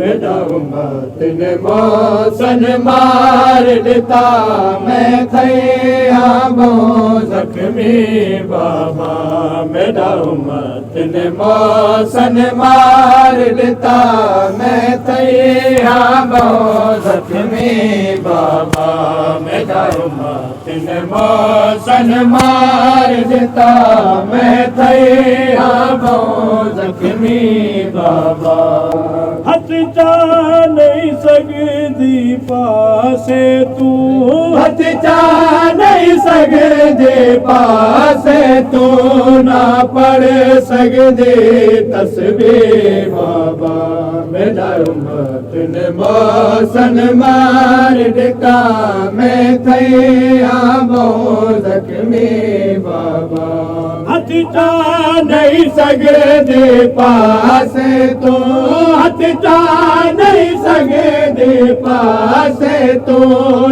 मेरा उम्मत ने मौसन मार दिता मैं थैया बो जख्मी बाबा मेरा उम्मत ने मौसन मार दिता मैं थैया बो जख्मी बाबा मेरा उम्मत ने मौसन मार दिता मैं थैया बो जख्मी बाबा हथ चा नहीं सकदी पासे तू हथ चा नहीं सकदे पासे तू ना पढ़ सकदे तस्बीह बाबा मेरा उम्मत ने मौसन मार दिता मैं थैया बो जख्मी बाबा हथ चा नहीं सकदे पासे तू हथ चा नहीं सकदे पासे तू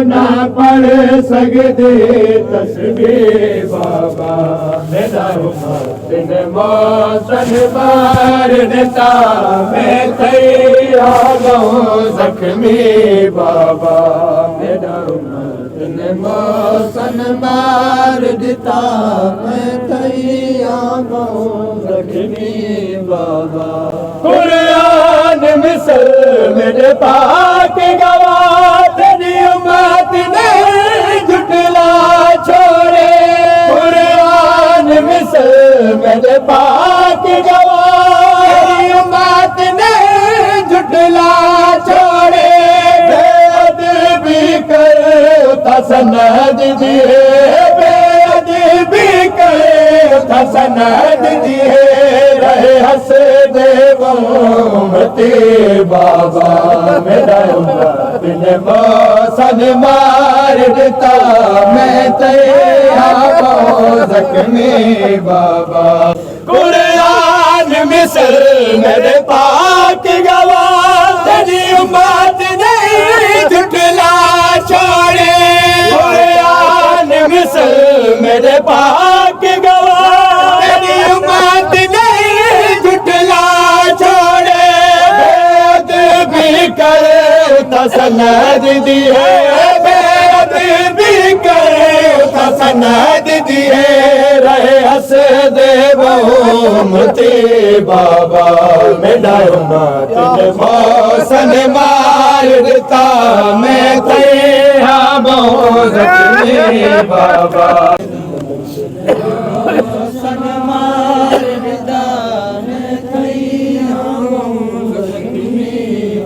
ना पढ़ सकदे तस्बीह बाबा मेरा उम्मत ने मौसन मार दिता मैं थैया बो जख्मी बाबा मेरा उम्मत ने मौसन मार दिता मैं थैया बो जख्मी बाबा कुरान मिसल मेरे पाक गवाह तेरी उम्मत ने झुटला छोड़े कुरान मिसल मेरे पाक गवाह तेरी उम्मत ने झुटला छोड़े बेअदबी कर उता सनद दिए बेअदबी कर उता सनद दिए रहे हंस देवो उम्मती बाबा मेरा उम्मत ने मौसन मार दिता मैं थैया बो जख्मी बाबा कुरान मिसल मेरे पाक गवाह तेरी उम्मत ने झुटला छोड़े कुरान मिसल मेरे पाक गवाह तेरी उम्मत ने झुटला छोड़े बेअदबी करे उता सनद दिए बेअदबी करे उता सनद दिए रहे हंस देवो उम्मती बाबा मेरा उम्मत ने मौसन मार दिता मैं थैया बो जख्मी बाबा मौसन मार दिता मैं थैया बो जख्मी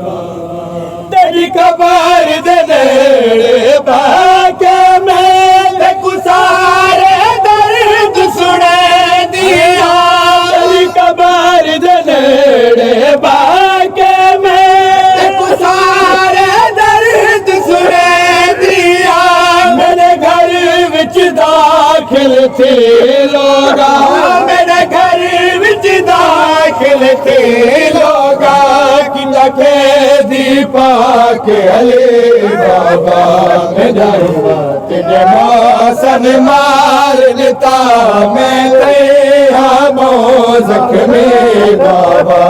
बाबा तेरी खबर दे नेड़े बाके मैं कुसारे दर्द सुने दिया तेरी खबर दे नेड़े बाके मैं कुसारे दर्द सुने दिया मेरे घर विच दाखिल थे लोगा मेरे घर विच दाखिल थे लोगा कि लखे दीपा के अली बाबा मेरा उम्मत ने मौसन मार दिता मैं थैया बो जख्मी बाबा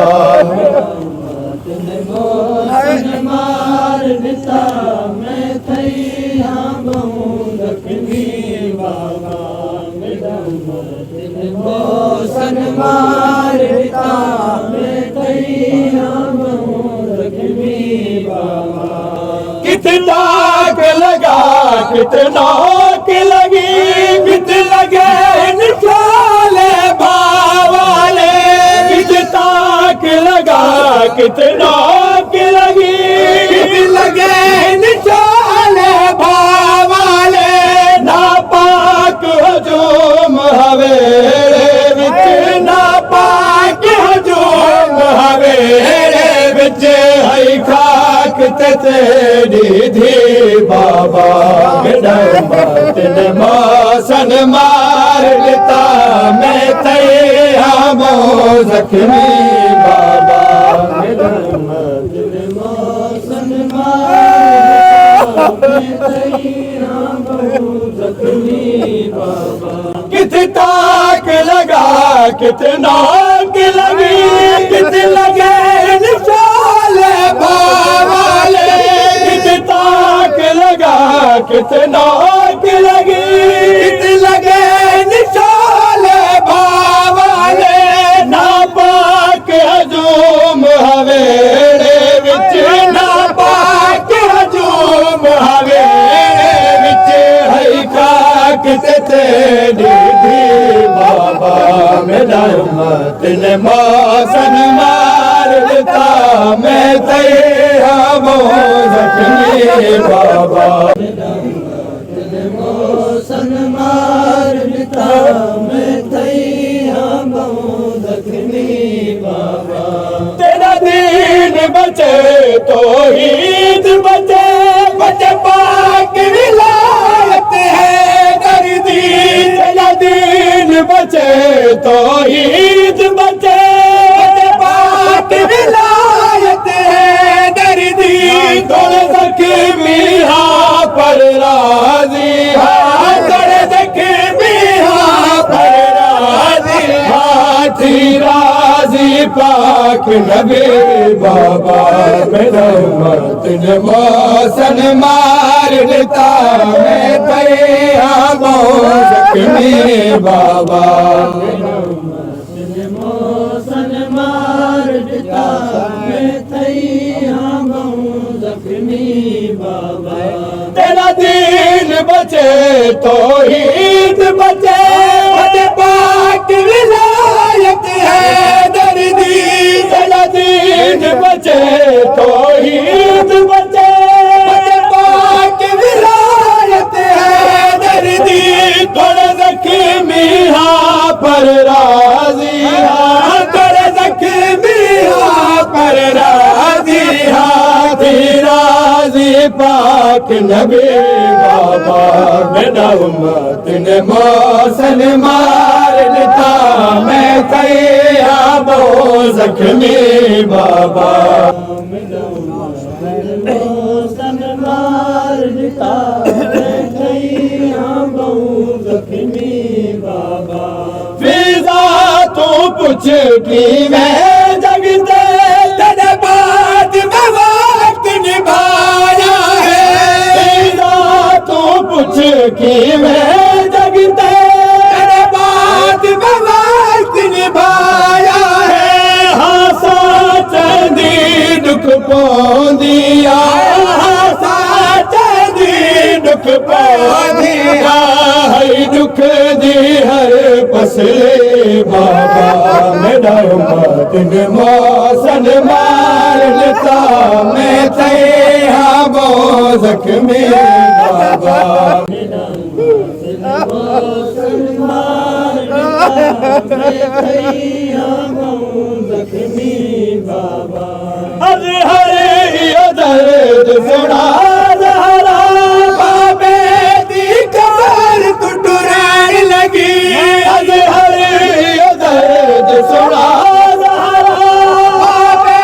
ने मौसन मार दिता मैं थैया बो जख्मी बाबा मेरा उम्मत ने मौसन मार दिता मैं थैया बो जख्मी बाबा कितना के लगा कितना के लगी कित लगे निकाले भावाले कितना के लगा कितना के लगी कित लगे निकाले भावाले नापाक हजूम हवेरे विच नापाक हजूम हवेरे विच हई खाक तेरी धी बाबा मेरा उम्मत ने मौसन मार दिता मैं थैया बो जख्मी बाबा मेरा उम्मत ने मौसन मार दिता मैं थैया बो जख्मी बाबा कित ताक लगा कितना के लगी कित लगे निशाले कितना लगी लगे निशाले बावाले ना पाक हजूम हवेड़े विच ना पाक हजूम हवेड़े विच है खाक ते तेरी दी बाबा मेरा उम्मत ने मौसन मार देता मैं तेरा जख्मी बाबा मौसन मार देता मैं तैया बहुत जख्मी बाबा तेरा दीन बचे तो ईद बचे बचे पाक विलायत है दर्दी तेरा दीन बचे तो ईद बचे पाक विलायत है दर्दी तोड़ जख्मी हाँ पर राजी हाँ तोड़ जख्मी हाँ पर राजी हाँ थी राजी पाक नबी बाबा मेरा उम्मत ने मौसन मार देता मैं तैया जख्मी बाबा मौसन मार देता मैं तैया बहुत जख्मी बाबा तेरा दीन बचे तो ईद बचे बचे पाक विलायत है दर्दी तेरा दीन बचे तो ईद बचे बचे पाक विलायत है दर्दी थोड़े जख्मी हाँ पर राजी हाँ थोड़े जख्मी हाँ पर राजी हाँ थी राजी पाक नबी बाबा मेरा उम्मत ने मौसन मार देता मैं तैया बहुत जख्मी बाबा मौसन मार देता मैं तैया बहुत जख्मी बाबा फिजा तो पूछ की मैं जगते तेरे बाद में वक्त निभाया है फिजा तो पूछ की मैं जगते तेरे बाद में वक्त निभाया है हाँ साच दी दुख पौंदिया हाँ साच दी दुख पौंदिया है दुख दी हर फसले बाबा मेरा उम्मत ने मौसन मार लेता मैं तैया बहुत जख्मी बाबा मौसन मार देता मैं तैया बहुत जख्मी बाबा दर्द सुना जहरा बाबे दी कमर टुटुरान लगी दर्द सुना बाबे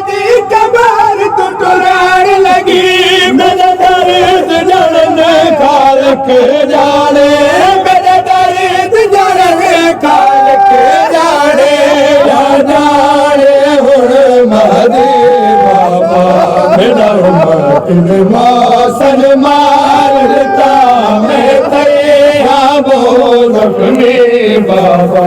दी कमर टुटुरान लगी मेरे दर्द जड़ने कालक जाने मेरे दर्द जड़ने कालक जाने या जाने हुण महदी बाबा मेरा उम्मत ने मौसन मार देता मैं तैया बहुत जख्मी बाबा